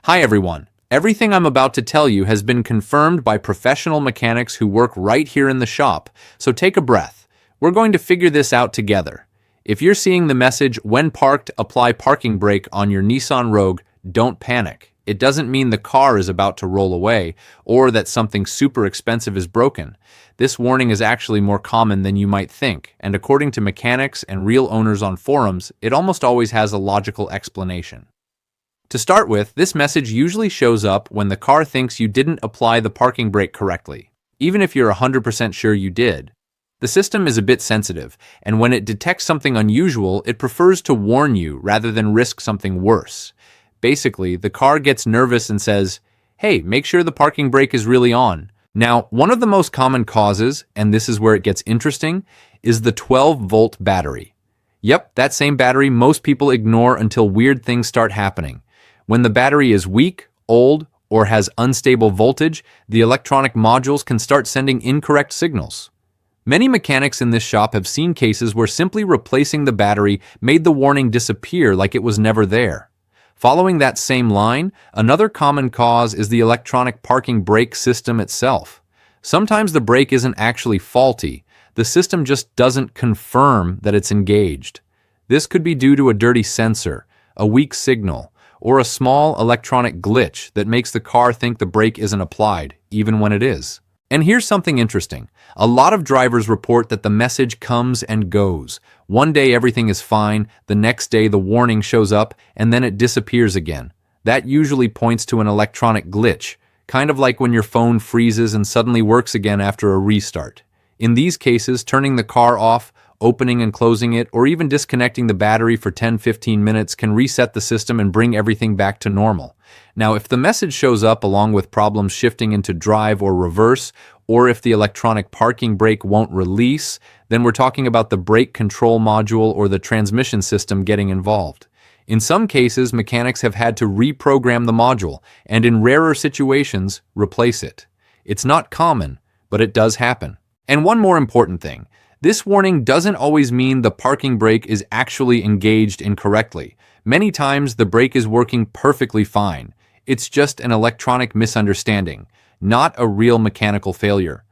Hi everyone. Everything I'm about to tell you has been confirmed by professional mechanics who work right here in the shop, so take a breath. We're going to figure this out together. If you're seeing the message, "When parked, apply parking brake" on your Nissan Rogue, don't panic. It doesn't mean the car is about to roll away or that something super expensive is broken. This warning is actually more common than you might think, and according to mechanics and real owners on forums, it almost always has a logical explanation. To start with, this message usually shows up when the car thinks you didn't apply the parking brake correctly, even if you're 100% sure you did. The system is a bit sensitive, and when it detects something unusual, it prefers to warn you rather than risk something worse. Basically, the car gets nervous and says, "Hey, make sure the parking brake is really on." Now, one of the most common causes, and this is where it gets interesting, is the 12-volt battery. Yep, that same battery most people ignore until weird things start happening. When the battery is weak, old, or has unstable voltage, the electronic modules can start sending incorrect signals. Many mechanics in this shop have seen cases where simply replacing the battery made the warning disappear like it was never there. Following that same line, another common cause is the electronic parking brake system itself. Sometimes the brake isn't actually faulty, the system just doesn't confirm that it's engaged. This could be due to a dirty sensor, a weak signal, or a small electronic glitch that makes the car think the brake isn't applied, even when it is. And here's something interesting. A lot of drivers report that the message comes and goes. One day everything is fine, the next day the warning shows up, and then it disappears again. That usually points to an electronic glitch, kind of like when your phone freezes and suddenly works again after a restart. In these cases, turning the car off, opening and closing it, or even disconnecting the battery for 10-15 minutes can reset the system and bring everything back to normal. Now, if the message shows up along with problems shifting into drive or reverse, or if the electronic parking brake won't release, then we're talking about the brake control module or the transmission system getting involved. In some cases, mechanics have had to reprogram the module, and in rarer situations, replace it. It's not common, but it does happen. And one more important thing. This warning doesn't always mean the parking brake is actually engaged incorrectly. Many times the brake is working perfectly fine. It's just an electronic misunderstanding, not a real mechanical failure.